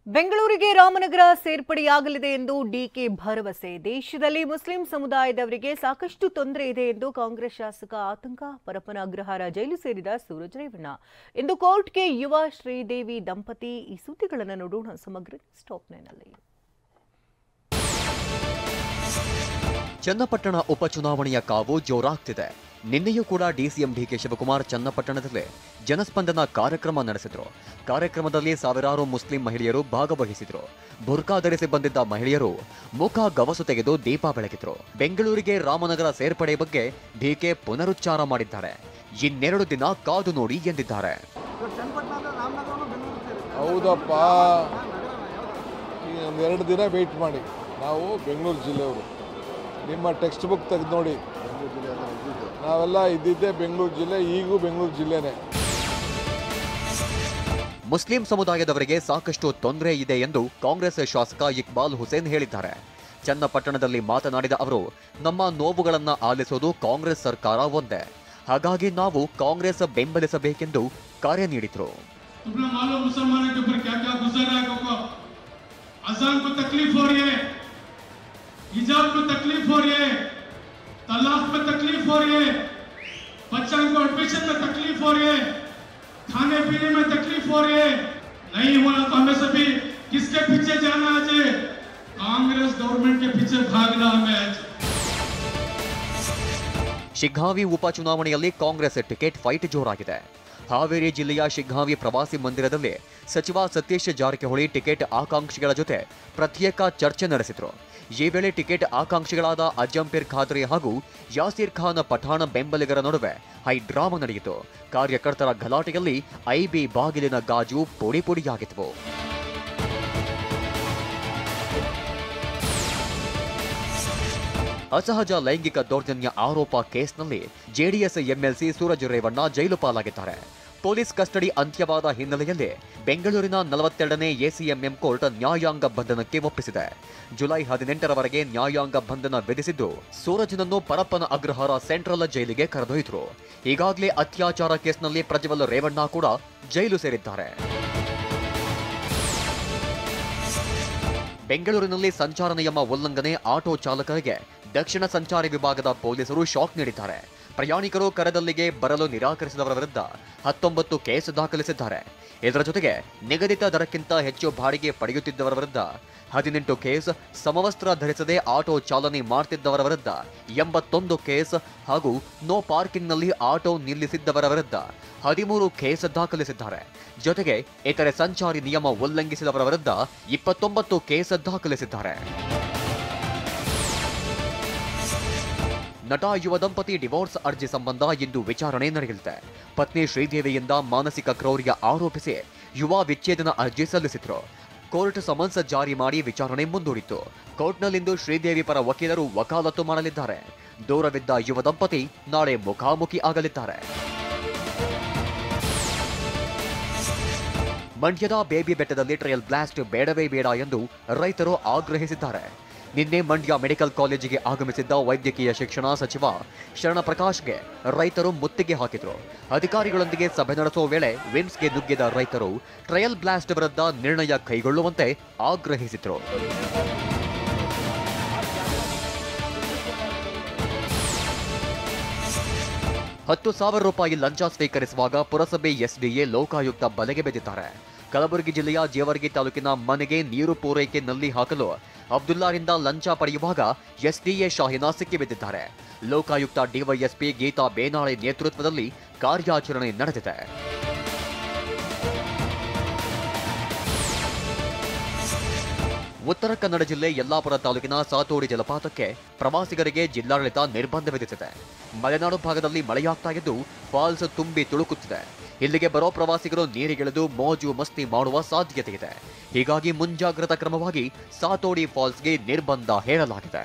ಬೆಂಗಳೂರಿಗೆ ರಾಮನಗರ ಸೇರ್ಪಡೆಯಾಗಲಿದೆ ಎಂದು ಡಿಕೆ ಭರವಸೆ. ದೇಶದಲ್ಲಿ ಮುಸ್ಲಿಂ ಸಮುದಾಯದವರಿಗೆ ಸಾಕಷ್ಟು ತೊಂದರೆ ಇದೆ ಎಂದು ಕಾಂಗ್ರೆಸ್ ಶಾಸಕ ಆತಂಕ. ಪರಪ್ಪನ ಅಗ್ರಹಾರ ಜೈಲು ಸೇರಿದ ಸೂರಜ್ ರೇವಣ್ಣ ಇಂದು ಕೋರ್ಟ್ಗೆ ಯುವ ಶ್ರೀದೇವಿ ದಂಪತಿ. ಈ ಸುದ್ದಿಗಳನ್ನು ನೋಡೋಣ ಸಮಗ್ರ ಸ್ಟಾಪ್ ನಲ್ಲಿ. ಚನ್ನಪಟ್ಟಣ ಉಪಚುನಾವಣೆಯ ಕಾವು ಜೋರಾಗ್ತಿದೆ. ನಿನ್ನೆಯೂ ಕೂಡ ಡಿಸಿಎಂ ಡಿಕೆ ಶಿವಕುಮಾರ್ ಚನ್ನಪಟ್ಟಣದಲ್ಲಿ ಜನಸ್ಪಂದನ ಕಾರ್ಯಕ್ರಮ ನಡೆಸಿದ್ರು. ಕಾರ್ಯಕ್ರಮದಲ್ಲಿ ಸಾವಿರಾರು ಮುಸ್ಲಿಂ ಮಹಿಳೆಯರು ಭಾಗವಹಿಸಿದ್ರು. ಬುರ್ಕಾ ಧರಿಸಿ ಬಂದಿದ್ದ ಮಹಿಳೆಯರು ಮುಖ ಗವಸು ತೆಗೆದು ದೀಪ ಬೆಳಗಿದ್ರು. ಬೆಂಗಳೂರಿಗೆ ರಾಮನಗರ ಸೇರ್ಪಡೆ ಬಗ್ಗೆ ಡಿಕೆ ಪುನರುಚ್ಚಾರ ಮಾಡಿದ್ದಾರೆ. ಇನ್ನೆರಡು ದಿನ ಕಾದು ನೋಡಿ ಎಂದಿದ್ದಾರೆ. ಹೌದಪ್ಪ, ಎರಡು ದಿನ ವೇಟ್ ಮಾಡಿ. ನಾವು ಬೆಂಗಳೂರು ಜಿಲ್ಲೆಯವರು, ನಿಮ್ಮ ಟೆಕ್ಸ್ಟ್ ಬುಕ್ ತೆಗೆದು ನೋಡಿ. ನಾವೆಲ್ಲ ಇದ್ದಿದ್ದೇ ಬೆಂಗಳೂರು ಜಿಲ್ಲೆ, ಈಗೂ ಬೆಂಗಳೂರು ಜಿಲ್ಲೆನೇ. ಮುಸ್ಲಿಂ ಸಮುದಾಯದವರಿಗೆ ಸಾಕಷ್ಟು ತೊಂದರೆ ಇದೆ ಎಂದು ಕಾಂಗ್ರೆಸ್ ಶಾಸಕ ಇಕ್ಬಾಲ್ ಹುಸೇನ್ ಹೇಳಿದ್ದಾರೆ. ಚನ್ನಪಟ್ಟಣದಲ್ಲಿ ಮಾತನಾಡಿದ ಅವರು, ನಮ್ಮ ನೋವುಗಳನ್ನು ಆಲಿಸೋದು ಕಾಂಗ್ರೆಸ್ ಸರ್ಕಾರ ಒಂದೇ, ಹಾಗಾಗಿ ನಾವು ಕಾಂಗ್ರೆಸ್ ಬೆಂಬಲಿಸಬೇಕೆಂದು ಕರೆ ನೀಡಿದರು. हिजाब को तकलीफ हो रही है, तलाक में तकलीफ हो रही है, बच्चों को एडमिशन में तकलीफ हो रही है, खाने पीने में तकलीफ हो रही है. नहीं हुआ तो हमें सभी किसके पीछे जाना है? कांग्रेस गवर्नमेंट के पीछे भागना हमें आज. ಶಿಗ್ಗಾವಿ ಉಪಚುನಾವಣೆಯಲ್ಲಿ ಕಾಂಗ್ರೆಸ್ ಟಿಕೆಟ್ ಫೈಟ್ ಜೋರಾಗಿದೆ. ಹಾವೇರಿ ಜಿಲ್ಲೆಯ ಶಿಗ್ಗಾವಿ ಪ್ರವಾಸಿ ಮಂದಿರದಲ್ಲಿ ಸಚಿವ ಸತೀಶ್ ಜಾರಕಿಹೊಳಿ ಟಿಕೆಟ್ ಆಕಾಂಕ್ಷಿಗಳ ಜೊತೆ ಪ್ರತ್ಯೇಕ ಚರ್ಚೆ ನಡೆಸಿದರು. ಈ ವೇಳೆ ಟಿಕೆಟ್ ಆಕಾಂಕ್ಷಿಗಳಾದ ಅಜಂಪೀರ್ ಖಾದ್ರಿ ಹಾಗೂ ಯಾಸೀರ್ ಖಾನ್ ಪಠಾಣ ಬೆಂಬಲಿಗರ ನಡುವೆ ಹೈಡ್ರಾಮಾ ನಡೆಯಿತು. ಕಾರ್ಯಕರ್ತರ ಗಲಾಟೆಯಲ್ಲಿ ಐಬಿ ಬಾಗಿಲಿನ ಗಾಜು ಪುಡಿ ಪುಡಿಯಾಗಿತ್ತು. ಅಸಹಜ ಲೈಂಗಿಕ ದೌರ್ಜನ್ಯ ಆರೋಪ ಕೇಸ್ನಲ್ಲಿ ಜೆಡಿಎಸ್ ಎಂಎಲ್ಸಿ ಸೂರಜ್ ರೇವಣ್ಣ ಜೈಲು ಪಾಲಾಗಿದ್ದಾರೆ. ಪೊಲೀಸ್ ಕಸ್ಟಡಿ ಅಂತ್ಯವಾದ ಹಿನ್ನೆಲೆಯಲ್ಲಿ ಬೆಂಗಳೂರಿನ 42ನೇ ಎಸಿಎಂಎಂ ಕೋರ್ಟ್ ನ್ಯಾಯಾಂಗ ಬಂಧನಕ್ಕೆ ಒಪ್ಪಿಸಿದೆ. ಜುಲೈ 18ರವರೆಗೆ ನ್ಯಾಯಾಂಗ ಬಂಧನ ವಿಧಿಸಿದ್ದು, ಸೂರಜ್ನನ್ನು ಪರಪ್ಪನ ಅಗ್ರಹಾರ ಸೆಂಟ್ರಲ್ ಜೈಲಿಗೆ ಕರೆದೊಯ್ದರು. ಈಗಾಗಲೇ ಅತ್ಯಾಚಾರ ಕೇಸ್ನಲ್ಲಿ ಪ್ರಜ್ವಲ್ ರೇವಣ್ಣ ಕೂಡ ಜೈಲು ಸೇರಿದ್ದಾರೆ. ಬೆಂಗಳೂರಿನಲ್ಲಿ ಸಂಚಾರ ನಿಯಮ ಉಲ್ಲಂಘನೆ ಆಟೋ ಚಾಲಕರಿಗೆ ದಕ್ಷಿಣ ಸಂಚಾರಿ ವಿಭಾಗದ ಪೊಲೀಸರು ಶಾಕ್ ನೀಡಿದ್ದಾರೆ. ಪ್ರಯಾಣಿಕರು ಕರದಲ್ಲಿಗೆ ಬರಲು ನಿರಾಕರಿಸಿದವರ ವಿರುದ್ಧ 19 ಕೇಸ್ ದಾಖಲಿಸಿದ್ದಾರೆ. ಇದರ ಜೊತೆಗೆ ನಿಗದಿತ ದರಕ್ಕಿಂತ ಹೆಚ್ಚು ಬಾಡಿಗೆ ಪಡೆಯುತ್ತಿದ್ದವರ ವಿರುದ್ಧ 18 ಕೇಸ್, ಸಮವಸ್ತ್ರ ಧರಿಸದೆ ಆಟೋ ಚಾಲನೆ ಮಾಡುತ್ತಿದ್ದವರ ವಿರುದ್ಧ 81 ಕೇಸ್ ಹಾಗೂ ನೋ ಪಾರ್ಕಿಂಗ್ನಲ್ಲಿ ಆಟೋ ನಿಲ್ಲಿಸಿದ್ದವರ ವಿರುದ್ಧ 13 ಕೇಸ್ ದಾಖಲಿಸಿದ್ದಾರೆ. ಜೊತೆಗೆ ಇತರೆ ಸಂಚಾರಿ ನಿಯಮ ಉಲ್ಲಂಘಿಸಿದವರ ವಿರುದ್ಧ 29 ಕೇಸ್ ದಾಖಲಿಸಿದ್ದಾರೆ. ನಟ ಯುವ ದಂಪತಿ ಡಿವೋರ್ಸ್ ಅರ್ಜಿ ಸಂಬಂಧ ಇಂದು ವಿಚಾರಣೆ ನಡೆಯಲಿದೆ. ಪತ್ನಿ ಶ್ರೀದೇವಿಯಿಂದ ಮಾನಸಿಕ ಕ್ರೌರ್ಯ ಆರೋಪಿಸಿ ಯುವ ವಿಚ್ಛೇದನ ಅರ್ಜಿ ಸಲ್ಲಿಸಿದ್ರು. ಕೋರ್ಟ್ ಸಮನ್ಸ್ ಜಾರಿ ಮಾಡಿ ವಿಚಾರಣೆ ಮುಂದೂಡಿತ್ತು. ಕೋರ್ಟ್ನಲ್ಲಿಂದು ಶ್ರೀದೇವಿ ಪರ ವಕೀಲರು ವಕಾಲತ್ತು ಮಾಡಲಿದ್ದಾರೆ. ದೂರವಿದ್ದ ಯುವ ದಂಪತಿ ನಾಳೆ ಮುಖಾಮುಖಿ ಆಗಲಿದ್ದಾರೆ. ಮಂಡ್ಯದ ಬೇಬಿ ಬೆಟ್ಟದಲ್ಲಿ ಟ್ರಯಲ್ ಬ್ಲಾಸ್ಟ್ ಬೇಡವೇ ಬೇಡ ಎಂದು ರೈತರು ಆಗ್ರಹಿಸಿದ್ದಾರೆ. ನಿನ್ನೆ ಮಂಡ್ಯ ಮೆಡಿಕಲ್ ಕಾಲೇಜಿಗೆ ಆಗಮಿಸಿದ್ದ ವೈದ್ಯಕೀಯ ಶಿಕ್ಷಣ ಸಚಿವ ಶರಣಪ್ರಕಾಶ್ಗೆ ರೈತರು ಮುತ್ತಿಗೆ ಹಾಕಿದ್ರು. ಅಧಿಕಾರಿಗಳೊಂದಿಗೆ ಸಭೆ ನಡೆಸುವ ವೇಳೆ ವಿಮ್ಸ್ಗೆ ನುಗ್ಗಿದ ರೈತರು ಟ್ರಯಲ್ ಬ್ಲಾಸ್ಟ್ ವಿರುದ್ಧ ನಿರ್ಣಯ ಕೈಗೊಳ್ಳುವಂತೆ ಆಗ್ರಹಿಸಿದ್ರು. ₹10,000 ಲಂಚ ಸ್ವೀಕರಿಸುವಾಗ ಪುರಸಭೆ ಎಸ್ಡಿಎ ಲೋಕಾಯುಕ್ತ ಬಲೆಗೆ ಬಿದ್ದಿದ್ದಾರೆ. ಕಲಬುರಗಿ ಜಿಲ್ಲೆಯ ಜೇವರ್ಗಿ ತಾಲೂಕಿನ ಮನೆಗೆ ನೀರು ಪೂರೈಕೆ ನಲ್ಲಿ ಹಾಕಲು ಅಬ್ದುಲ್ಲಾರಿಂದ ಲಂಚ ಪಡೆಯುವಾಗ ಎಸ್ಡಿಎ ಶಾಹಿನಾ ಸಿಕ್ಕಿಬಿದ್ದಿದ್ದಾರೆ. ಲೋಕಾಯುಕ್ತ ಡಿವೈಎಸ್ಪಿ ಗೀತಾ ಬೇನಾಳೆ ನೇತೃತ್ವದಲ್ಲಿ ಕಾರ್ಯಾಚರಣೆ ನಡೆದಿದೆ. ಉತ್ತರ ಕನ್ನಡ ಜಿಲ್ಲೆ ಯಲ್ಲಾಪುರ ತಾಲೂಕಿನ ಸಾತೋಡಿ ಜಲಪಾತಕ್ಕೆ ಪ್ರವಾಸಿಗರಿಗೆ ಜಿಲ್ಲಾಡಳಿತ ನಿರ್ಬಂಧ ವಿಧಿಸಿದೆ. ಮಲೆನಾಡು ಭಾಗದಲ್ಲಿ ಮಳೆಯಾಗ್ತಾ ಇದ್ದು ಫಾಲ್ಸ್ ತುಂಬಿ ತುಳುಕುತ್ತಿದೆ. ಇಲ್ಲಿಗೆ ಬರೋ ಪ್ರವಾಸಿಗರು ನೀರಿಗಿಳಿದು ಮೋಜು ಮಸ್ತಿ ಮಾಡುವ ಸಾಧ್ಯತೆ ಇದೆ. ಹೀಗಾಗಿ ಮುಂಜಾಗ್ರತಾ ಕ್ರಮವಾಗಿ ಸಾತೋಡಿ ಫಾಲ್ಸ್ಗೆ ನಿರ್ಬಂಧ ಹೇರಲಾಗಿದೆ.